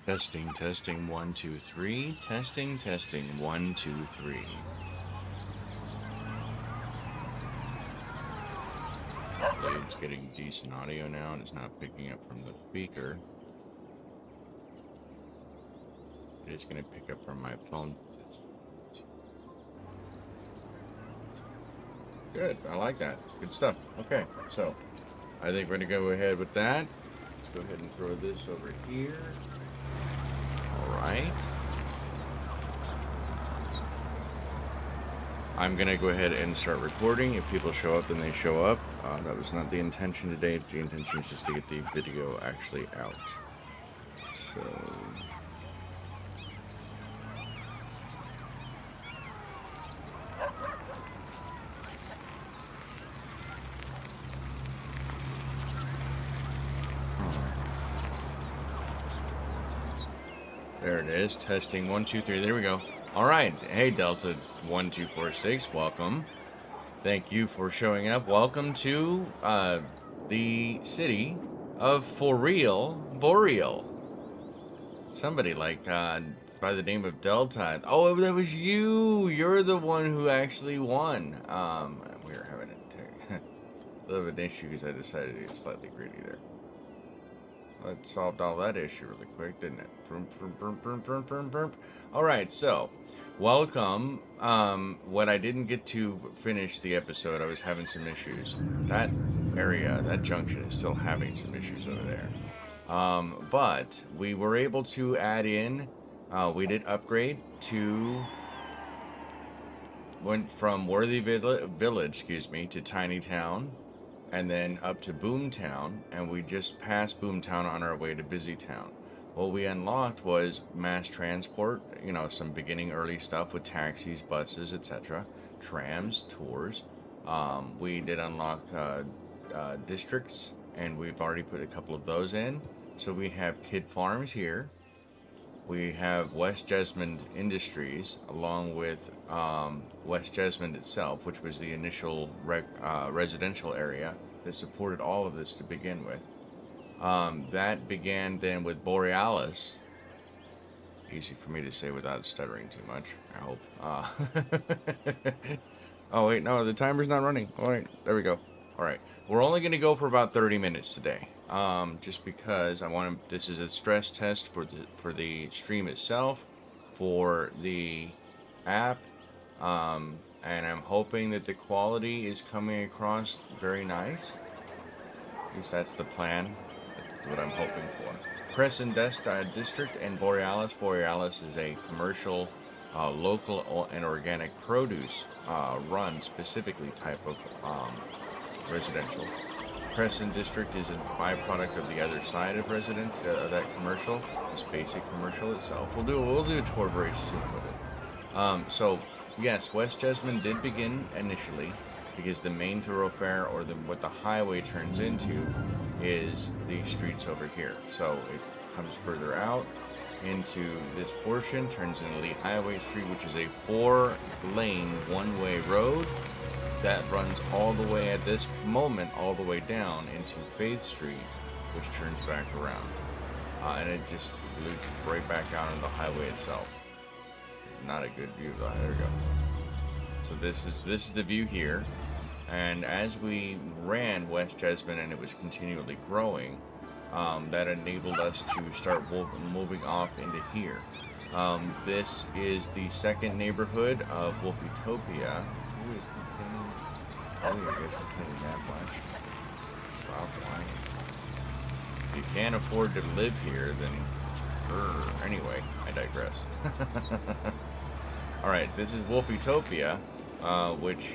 Testing, testing, 1, 2, 3. Testing, testing, 1, 2, 3. Hopefully it's getting decent audio now and it's not picking up from the speaker. It's going to pick up from my phone. Good, I like that. Good stuff. Okay, so I think we're going to go ahead with that. Let's go ahead and throw this over here. Alright. I'm going to go ahead and start recording. If people show up, then they show up. That was not the intention today. The intention is just to get the video actually out. So... there it is. Testing 1, 2, 3. There we go. All right. Hey, Delta 1246. Welcome. Thank you for showing up. Welcome to the city of Foreal Boreal. Somebody like by the name of Delta. Oh, that was you. You're the one who actually won. We were having a little bit of an issue because I decided to get slightly greedy there. That solved all that issue really quick, didn't it? Alright, so, welcome. What I didn't get to finish the episode, I was having some issues. That area, that junction is still having some issues over there. But we were able to add in, we did upgrade to, went from Worthy Village, to Tiny Town. And then up to Boomtown, and we just passed Boomtown on our way to Busy Town. What we unlocked was mass transport, you know, some beginning early stuff with taxis, buses, etc., trams, tours. We did unlock districts, and we've already put a couple of those in. So we have Kid Farms here. We have West Jesmond Industries, along with West Jesmond itself, which was the initial residential area that supported all of this to begin with. That began then with Borealis. Easy for me to say without stuttering too much, I hope. Oh wait, no, the timer's not running. All right, there we go. All right, we're only going to go for about 30 minutes today. Just because I want to, this is a stress test for the stream itself, for the app, and I'm hoping that the quality is coming across very nice. At least that's the plan. That's what I'm hoping for. Crescent District and Borealis. Borealis is a commercial, local and organic produce run specifically type of residential. Crescent District is a byproduct of the other side of that commercial, this basic commercial itself. We'll do a tour very soon with it. So yes, West Jesmond did begin initially because the main thoroughfare, or what the highway turns into, is the streets over here. So it comes further out into this portion, turns into Lee Highway Street, which is a 4-lane one-way road that runs all the way at this moment all the way down into Faith Street, which turns back around, and it just loops right back out on the highway itself. It's not a good view though. There we go. So this is the view here, and as we ran West Jesmond and it was continually growing, that enabled us to start moving off into here. This is the second neighborhood of Wolfitopia. Oh, I guess I'm paying that much. Wow, fine. If you can't afford to live here, then... Anyway, I digress. Alright, this is Wolfitopia, which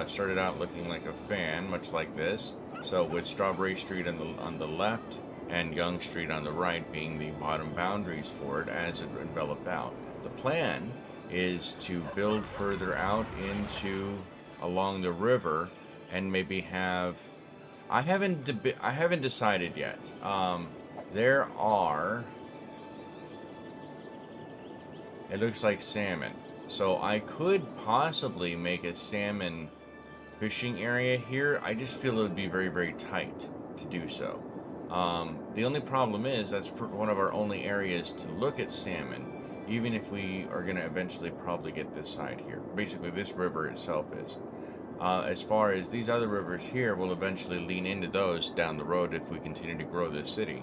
started out looking like a fan, much like this. So with Strawberry Street on the left and Young Street on the right being the bottom boundaries for it as it developed out. The plan is to build further out into... along the river, and maybe have, I haven't decided yet. There are, it looks like salmon, so I could possibly make a salmon fishing area here. I just feel it would be very, very tight to do so. The only problem is that's one of our only areas to look at salmon, even if we are going to eventually probably get this side here. Basically, this river itself is. As far as these other rivers here, we'll eventually lean into those down the road if we continue to grow this city.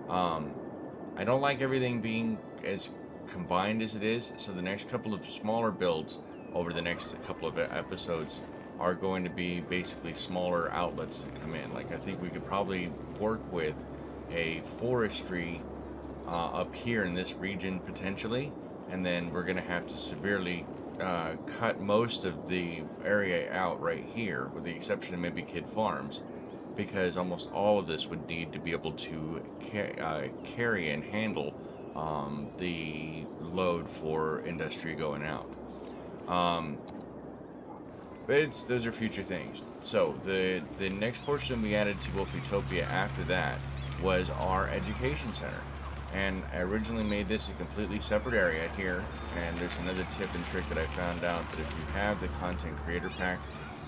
I don't like everything being as combined as it is, so the next couple of smaller builds over the next couple of episodes are going to be basically smaller outlets that come in. Like, I think we could probably work with a forestry up here in this region potentially, and then we're going to have to severely cut most of the area out right here, with the exception of maybe Kid Farms, because almost all of this would need to be able to carry and handle the load for industry going out. But those are future things. So the next portion we added to Wolfutopia after that was our education center. And I originally made this a completely separate area here, and there's another tip and trick that I found out, that if you have the content creator pack,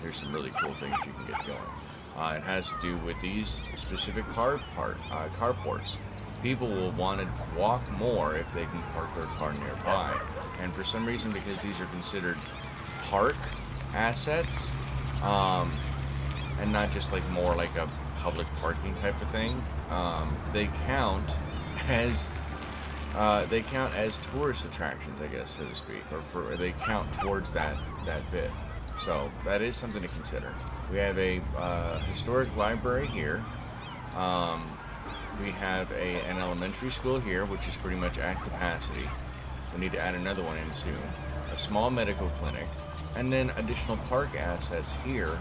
there's some really cool things you can get going. It has to do with these specific carports. People will want to walk more if they can park their car nearby, and for some reason, because these are considered park assets, and not just like more like a public parking type of thing, they count as tourist attractions, I guess, so to speak, or they count towards that bit. So that is something to consider. We have a historic library here. We have an elementary school here, which is pretty much at capacity. We need to add another one in soon. A small medical clinic, and then additional park assets here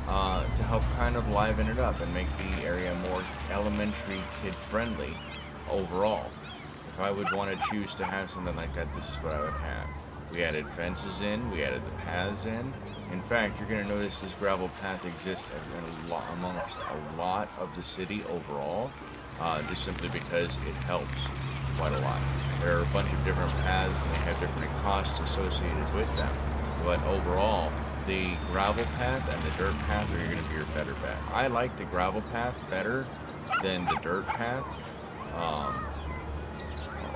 to help kind of liven it up and make the area more elementary kid friendly overall. If I would want to choose to have something like that, this is what I would have. We added fences in, we added the paths in. In fact, you're going to notice this gravel path exists amongst a lot of the city overall, just simply because it helps quite a lot. There are a bunch of different paths and they have different costs associated with them. But overall, the gravel path and the dirt path are going to be your better bet. I like the gravel path better than the dirt path,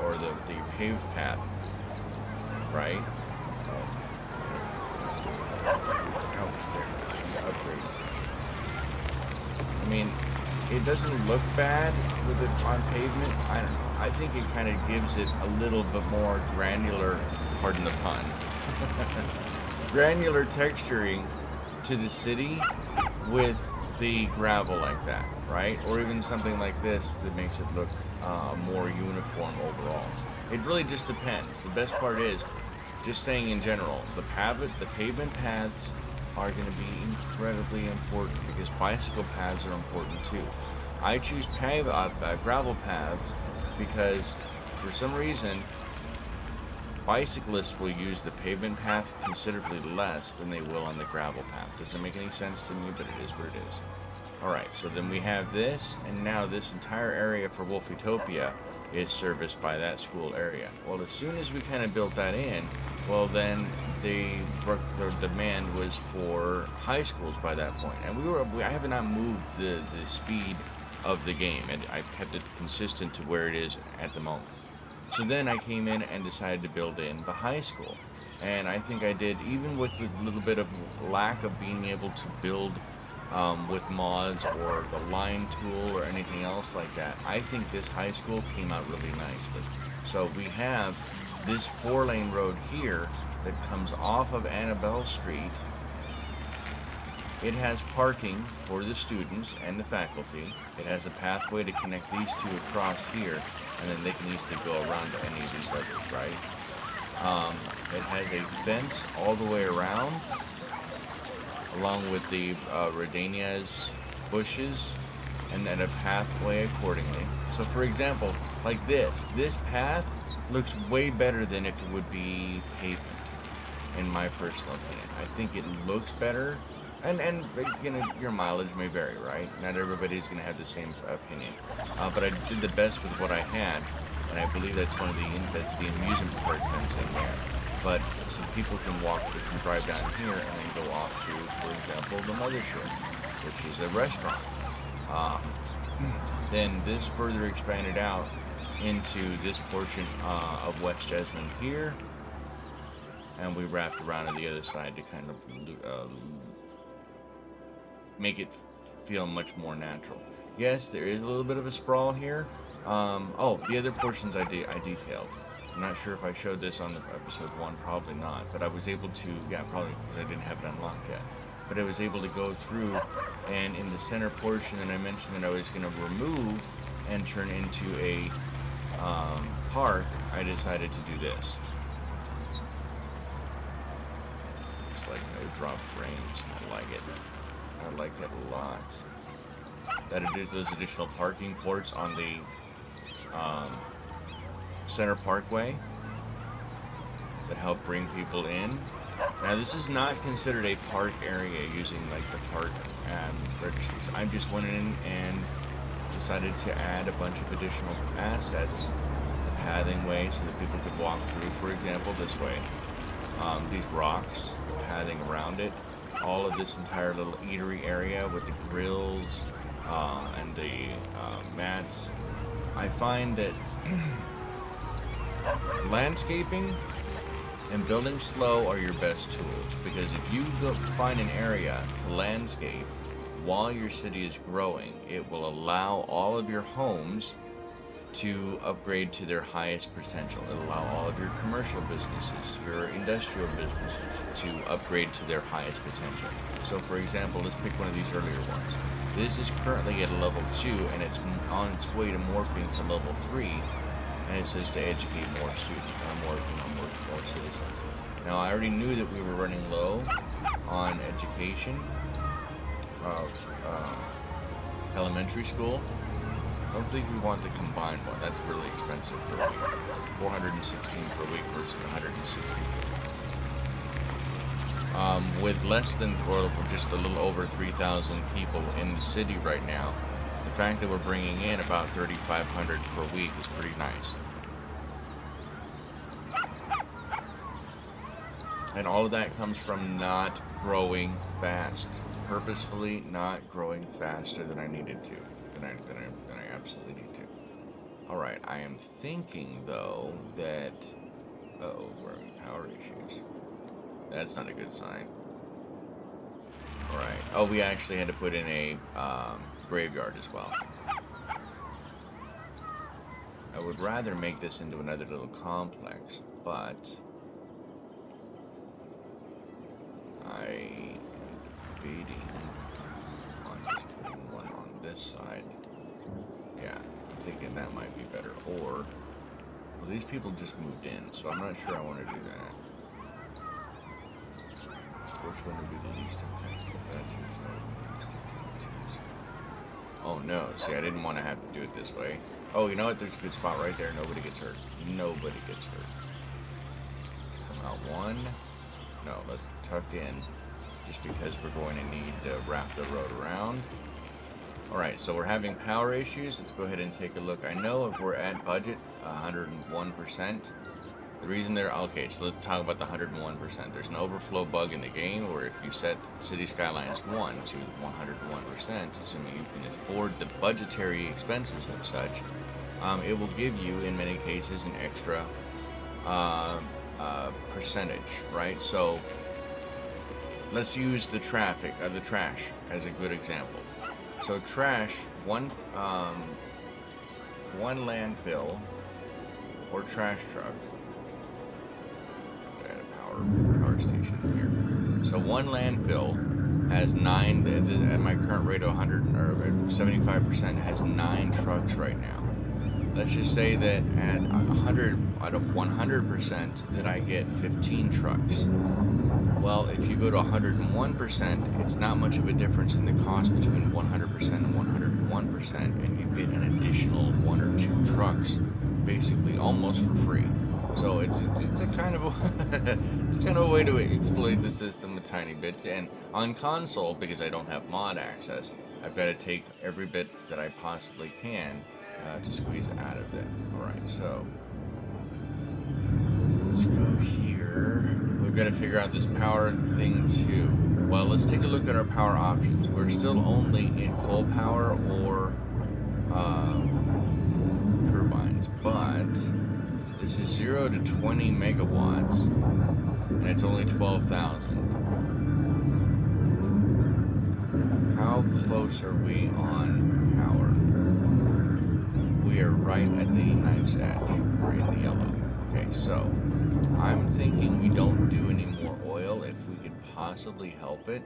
or the paved path, right? I mean, it doesn't look bad with it on pavement. I don't know. I think it kind of gives it a little bit more granular, pardon the pun, granular texturing to the city with the gravel like that, right? Or even something like this that makes it look more uniform overall. It really just depends. The best part is, just saying in general, the pavement paths are going to be incredibly important, because bicycle paths are important too. I choose gravel paths because for some reason bicyclists will use the pavement path considerably less than they will on the gravel path. Doesn't make any sense to me, but it is what it is. Alright, so then we have this, and now this entire area for Wolfutopia is serviced by that school area. Well, as soon as we kind of built that in, well then the demand was for high schools by that point. And I have not moved the speed of the game, and I've kept it consistent to where it is at the moment. So then I came in and decided to build in the high school. And I think I did, even with a little bit of lack of being able to build with mods or the line tool or anything else like that, I think this high school came out really nicely. So we have this 4-lane road here that comes off of Annabelle Street. It has parking for the students and the faculty. It has a pathway to connect these two across here, and then they can easily go around to any of these others, right? It has a fence all the way around, along with the Redania's bushes, and then a pathway accordingly. So for example, like this path looks way better than if it would be pavement, in my personal opinion. I think it looks better. And you know, your mileage may vary, right? Not everybody's going to have the same opinion. But I did the best with what I had, and I believe that's the amusement park fence in there. But some people can drive down here and then go off to, for example, the Mothership, which is a restaurant. Then this further expanded out into this portion of West Jesmond here, and we wrapped around on the other side to kind of make it feel much more natural. Yes, there is a little bit of a sprawl here. Oh, the other portions I detailed. I'm not sure if I showed this on the episode 1, probably not, but I was able to, yeah, probably because I didn't have it unlocked yet. But I was able to go through, and in the center portion that I mentioned that I was going to remove and turn into a park, I decided to do this. It's like no drop frames. I like it. I like it a lot. That it is those additional parking ports on the Center Parkway that help bring people in. Now this is not considered a park area using like the park registries. I just went in and decided to add a bunch of additional assets, the pathing way so that people could walk through, for example, this way. These rocks, the pathing around it, all of this entire little eatery area with the grills and the mats. I find that landscaping and building slow are your best tools, because if you find an area to landscape while your city is growing, it will allow all of your homes to upgrade to their highest potential. It'll allow all of your commercial businesses, your industrial businesses to upgrade to their highest potential. So for example, let's pick one of these earlier ones. This is currently at a level 2 and it's on its way to morphing to level 3, and it says to educate more students, more citizens. Now I already knew that we were running low on education of elementary school. I don't think we want the combined one. That's really expensive per week. 416 per week versus 160. With less than, or just a little over 3,000 people in the city right now, the fact that we're bringing in about 3,500 per week is pretty nice. And all of that comes from not growing fast. Purposefully not growing faster than I needed to. Than I absolutely need to. Alright, I am thinking though that... Uh-oh, we're having power issues. That's not a good sign. Alright. Oh, we actually had to put in a graveyard as well. I would rather make this into another little complex, but I am debating on just putting one on this side. Yeah, I'm thinking that might be better. Or, well, these people just moved in, so I'm not sure I want to do that. Which one would be the least impactful? That is the least impactful. Oh no, see, I didn't want to have to do it this way. Oh, you know what? There's a good spot right there. Nobody gets hurt. Nobody gets hurt. Let's come out one. No, let's tuck in, just because we're going to need to wrap the road around. Alright, so we're having power issues. Let's go ahead and take a look. I know if we're at budget, 101%. The reason they're... Okay, so let's talk about the 101%. There's an overflow bug in the game where if you set City Skylines 1 to 101%, assuming you can afford the budgetary expenses of such, it will give you, in many cases, an extra percentage, right? So let's use the trash as a good example. So trash, one landfill or trash truck. Add a power station here. So one landfill has 9. At my current rate of 100 or 75% has 9 trucks right now. Let's just say that at 100 out of 100% that I get 15 trucks. Well, if you go to 101%, it's not much of a difference in the cost between 100% and 101%, and you get an additional 1 or 2 trucks, basically almost for free. So it's a kind of a it's kind of a way to exploit the system a tiny bit. And on console, because I don't have mod access, I've got to take every bit that I possibly can to squeeze out of it. All right, so let's go here. We've got to figure out this power thing too. Well, let's take a look at our power options. We're still only in coal power or turbines, but this is 0 to 20 megawatts, and it's only 12,000. How close are we on power? We are right at the knife's edge. We're in the yellow. Okay, so I'm thinking we don't do any more oil if we could possibly help it.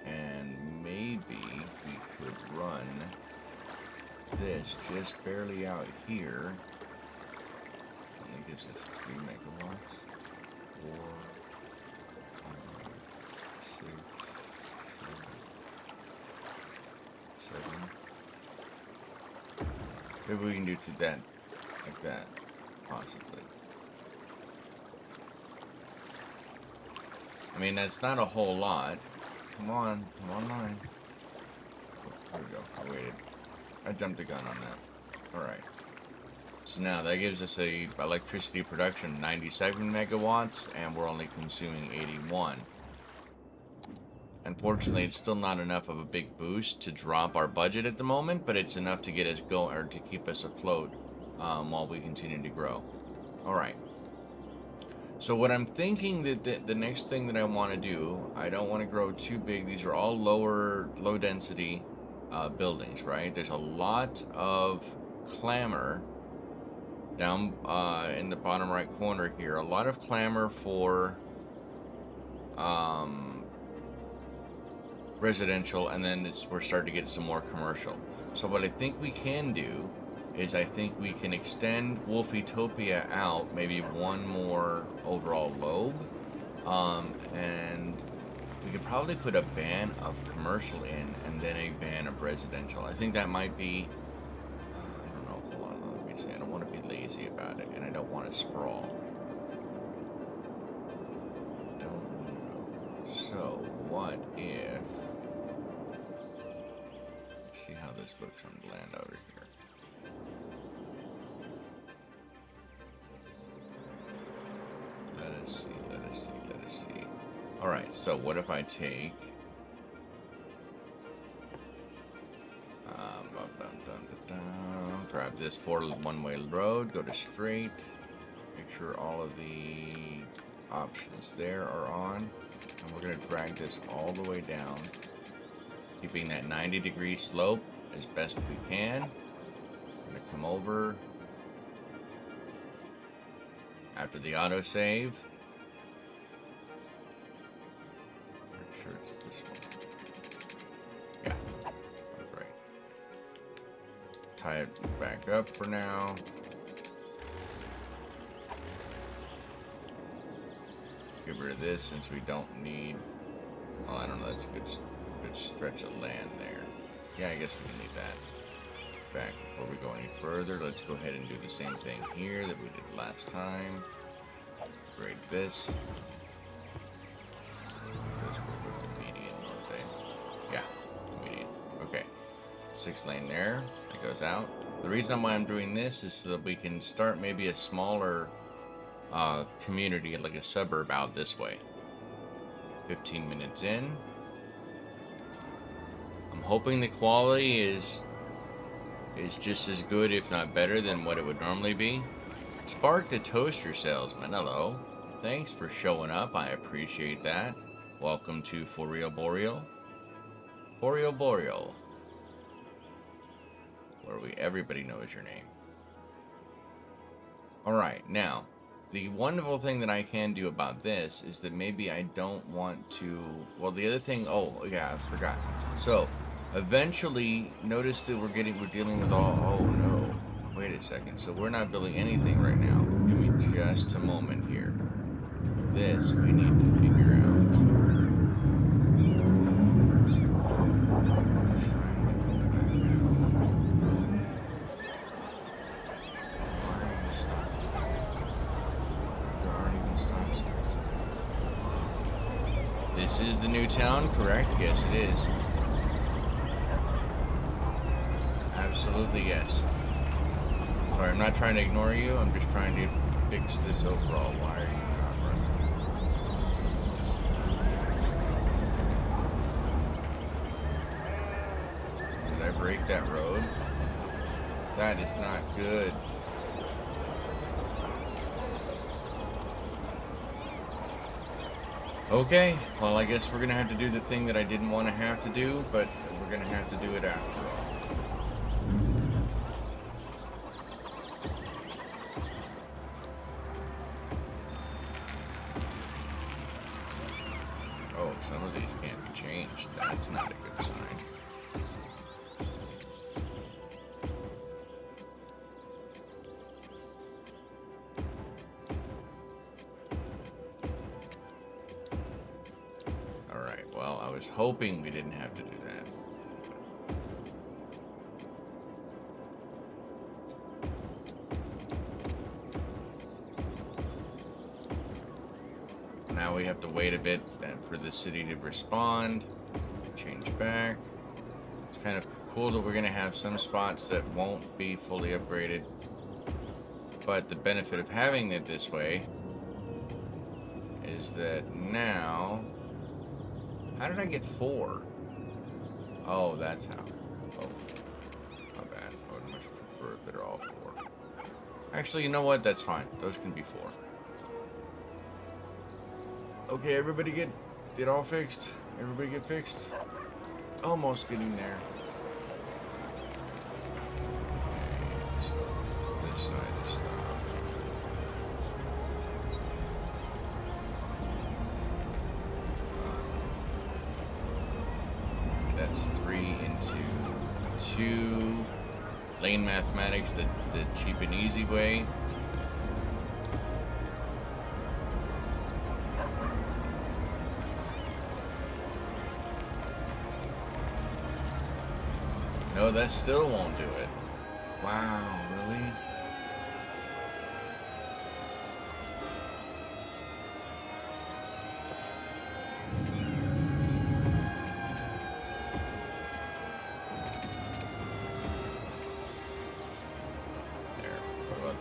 And maybe we could run this just barely out here. Only gives us 3 megawatts. 4, 6, 7. Maybe we can do to that, like that, possibly. I mean, that's not a whole lot. Come on line. Oh, there we go. I waited. I jumped the gun on that. Alright. So now that gives us a electricity production 97 megawatts, and we're only consuming 81. Unfortunately, it's still not enough of a big boost to drop our budget at the moment, but it's enough to get us going, or to keep us afloat while we continue to grow. Alright. So what I'm thinking that the next thing that I want to do, I don't want to grow too big. These are all low density buildings, right? There's a lot of clamor down in the bottom right corner here. A lot of clamor for residential, and then we're starting to get some more commercial. So what I think we can do is I think we can extend Wolfitopia out maybe one more overall lobe, and we could probably put a ban of commercial in and then a ban of residential. I think that might be, I don't know, hold on, let me see, I don't want to be lazy about it, and I don't want to sprawl. Don't know. So what if, let's see how this looks on land over here. Let us see. Alright, so what if I take... grab this one-way road, go to straight, make sure all of the options there are on, and we're going to drag this all the way down, keeping that 90-degree slope as best we can. I'm going to come over after the autosave. Pretty sure it's this one. Yeah, that's right. Tie it back up for now. Get rid of this since we don't need... Oh, I don't know, that's a good stretch of land there. Yeah, I guess we can leave that back before we go any further. Let's go ahead and do the same thing here that we did last time. Grade this. Those go with the median, don't they? Yeah, median. Okay. 6 lane there. That goes out. The reason why I'm doing this is so that we can start maybe a smaller community, like a suburb out this way. 15 minutes in. I'm hoping the quality is just as good, if not better, than what it would normally be. Spark the Toaster Salesman, hello. Thanks for showing up, I appreciate that. Welcome to Foreal Boreal. Foreal Boreal. Where everybody knows your name. Alright, now, the wonderful thing that I can do about this is that maybe I don't want to... Well, the other thing... Oh, yeah, I forgot. So, eventually, notice that we're dealing with all... Oh, no. Wait a second. So, we're not building anything right now. Give me just a moment here. This, we need to figure out. This is the new town, correct? Yes, it is. Absolutely, yes. Sorry, I'm not trying to ignore you. I'm just trying to fix this overall. Why are you not running? Did I break that road? That is not good. Okay, well, I guess we're gonna have to do the thing that I didn't want to have to do, but we're gonna have to do it after all. Oh, some of these can't be changed. That's not a good sign. Well, I was hoping we didn't have to do that. Now we have to wait a bit for the city to respond. Change back. It's kind of cool that we're going to have some spots that won't be fully upgraded. But the benefit of having it this way is that now... How did I get 4? Oh, that's how. Oh, not bad. I would much prefer if they're all 4. Actually, you know what? That's fine. Those can be 4. Okay, everybody get all fixed. Everybody get fixed. Almost getting there. Okay, so this side is stopped. That's 3 into 2. Lane mathematics, the cheap and easy way. No, that still won't do it. Wow, really?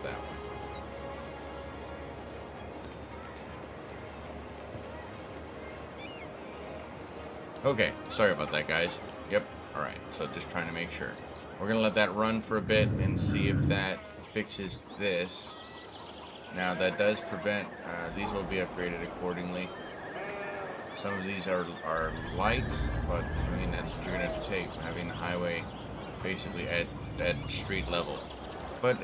That one. Okay, sorry about that, guys. Yep, alright, so just trying to make sure. We're gonna let that run for a bit and see if that fixes this. Now, that does prevent, these will be upgraded accordingly. Some of these are lights, but I mean, that's what you're gonna have to take, having the highway basically at street level. But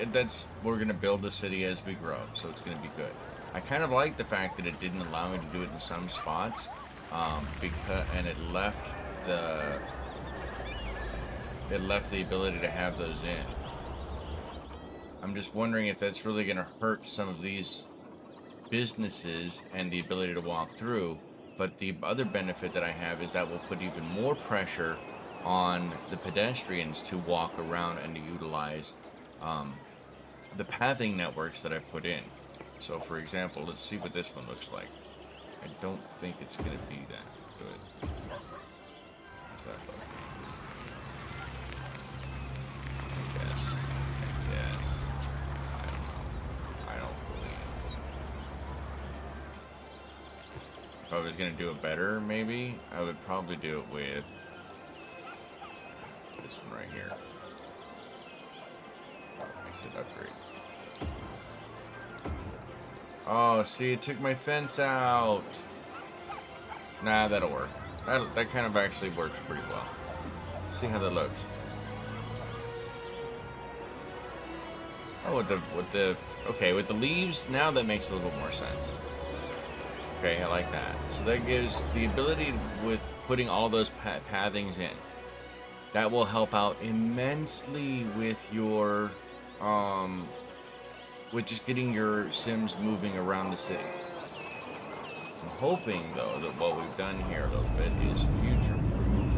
we're going to build the city as we grow, so it's going to be good. I kind of like the fact that it didn't allow me to do it in some spots, and it left the ability to have those in. I'm just wondering if that's really going to hurt some of these businesses and the ability to walk through. But the other benefit that I have is that will put even more pressure on the pedestrians to walk around and to utilize the pathing networks that I put in. So, for example, let's see what this one looks like. I don't think it's going to be that good. I guess. I don't believe. If I was going to do it better, maybe, I would probably do it with this one right here. I said upgrade. Oh, see, it took my fence out. Nah, that'll work. That kind of actually works pretty well. See how that looks. Oh, with the leaves, now that makes a little more sense. Okay, I like that. So that gives the ability with putting all those pathings in. That will help out immensely with your, with just getting your Sims moving around the city. I'm hoping, though, that what we've done here a little bit is future-proof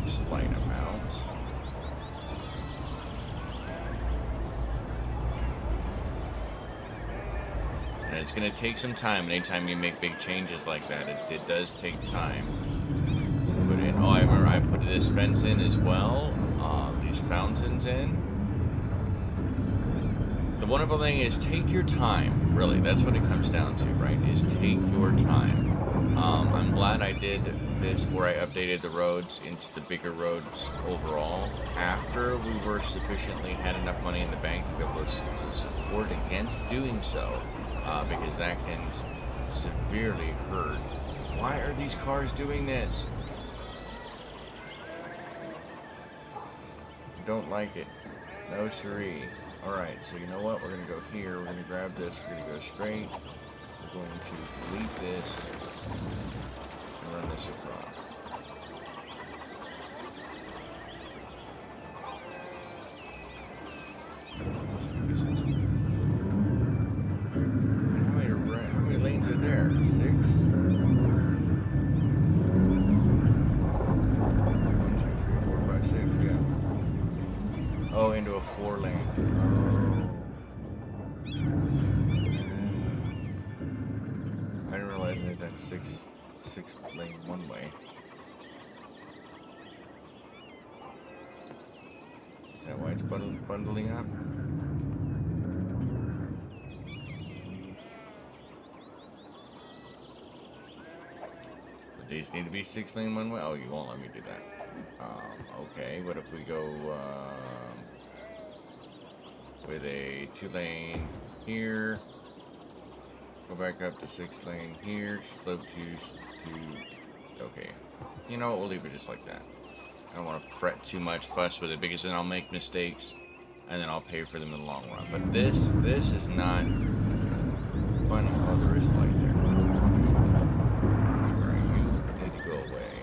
slight amount. And it's going to take some time. Anytime you make big changes like that, it does take time to put in. Oh, I remember I put this fence in as well. These fountains in. The wonderful thing is take your time. Really, that's what it comes down to, right? Is take your time. I'm glad I did this where I updated the roads into the bigger roads overall after we were sufficiently had enough money in the bank to be able to support against doing so, because that can severely hurt. Why are these cars doing this? I don't like it. No siree. Alright, so you know what? We're going to go here. We're going to grab this. We're going to go straight. We're going to delete this and run this across. How many lanes are there? 6? 1, 2, 3, 4, 5, 6, yeah. Oh, into a 4-lane. Oh. I didn't realize that that's 6 lane one way. Is that why it's bundling up? But these need to be 6 lane one way? Oh, you won't let me do that. Okay, what if we go with a 2-lane here? Go back up to 6 lane here, slope to, okay. You know what, we'll leave it just like that. I don't want to fret too much, fuss with it, because then I'll make mistakes, and then I'll pay for them in the long run. But this is not fun. Oh, there is a light there. Where you need to go away.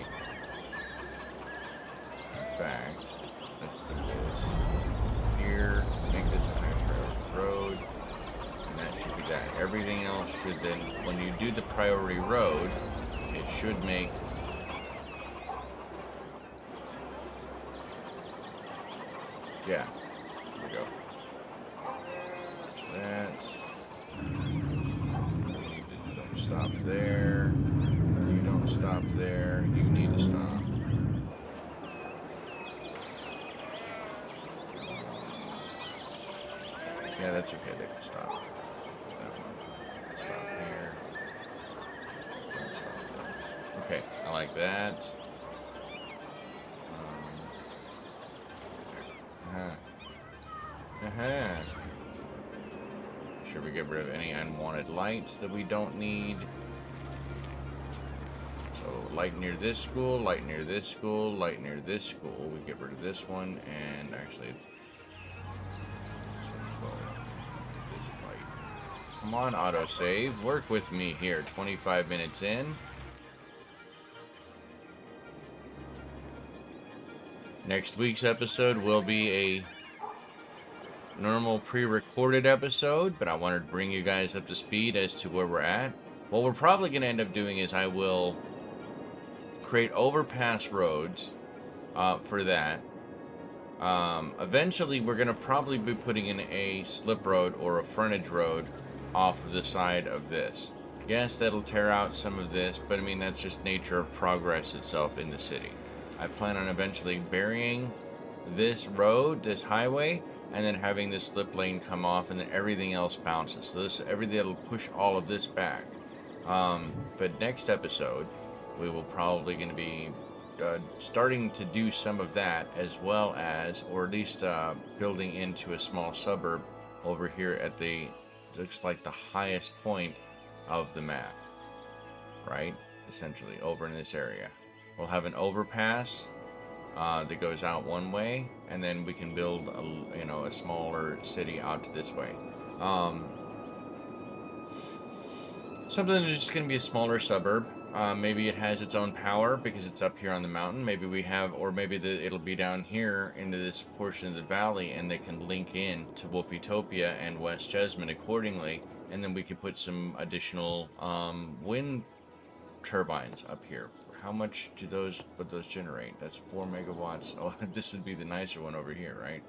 In fact, let's do this. Here, make this a high road. That should be that. Everything else should then, when you do the priority road, it should make yeah. Here we go. That. Don't stop there. You don't stop there. You need to stop. Yeah, that's okay. They can stop. Stop here. Don't stop there. Okay, I like that. Should we get rid of any unwanted lights that we don't need? So light near this school, light near this school, light near this school. We get rid of this one, and actually come on, autosave. Work with me here. 25 minutes in. Next week's episode will be a normal pre-recorded episode, but I wanted to bring you guys up to speed as to where we're at. What we're probably going to end up doing is I will create overpass roads for that. Eventually, we're going to probably be putting in a slip road or a frontage road off of the side of this. Yes, that'll tear out some of this, but I mean, that's just nature of progress itself in the city. I plan on eventually burying this road, this highway, and then having this slip lane come off, and then everything else bounces. So everything will push all of this back. But next episode, we will probably going to be starting to do some of that, as well as, or at least building into a small suburb over here at the, looks like the highest point of the map, right? Essentially, over in this area. We'll have an overpass that goes out one way, and then we can build a smaller city out to this way. Something that's just going to be a smaller suburb. Maybe it has its own power because it's up here on the mountain. Maybe we have, or maybe it'll be down here into this portion of the valley, and they can link in to Wolfetopia and West Jesmond accordingly. And then we could put some additional wind turbines up here. How much would those generate? That's 4 megawatts. Oh, this would be the nicer one over here, right?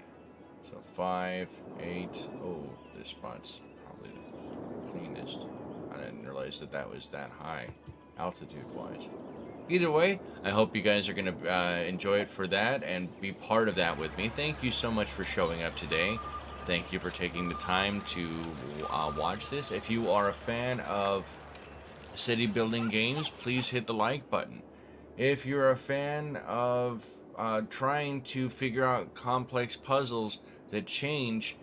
So 5, 8. Oh, this spot's probably the cleanest. I didn't realize that was that high, altitude-wise. Either way, I hope you guys are going to enjoy it for that and be part of that with me. Thank you so much for showing up today. Thank you for taking the time to watch this. If you are a fan of city building games, please hit the like button. If you're a fan of trying to figure out complex puzzles that change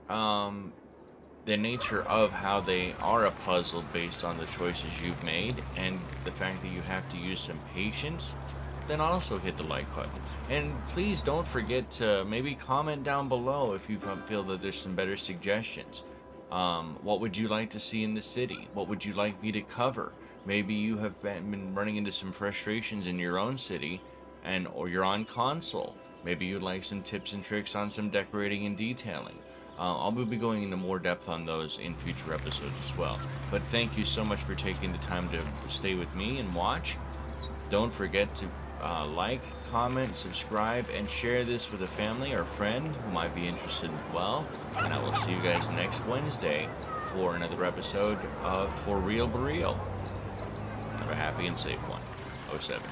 the nature of how they are a puzzle based on the choices you've made and the fact that you have to use some patience, then also hit the like button. And please don't forget to maybe comment down below if you feel that there's some better suggestions. What would you like to see in the city? What would you like me to cover? Maybe you have been running into some frustrations in your own city, or you're on console. Maybe you'd like some tips and tricks on some decorating and detailing. I'll be going into more depth on those in future episodes as well. But thank you so much for taking the time to stay with me and watch. Don't forget to like, comment, subscribe, and share this with a family or friend who might be interested as well. And I will see you guys next Wednesday for another episode of Foreal Boreal. Have a happy and safe one. 07.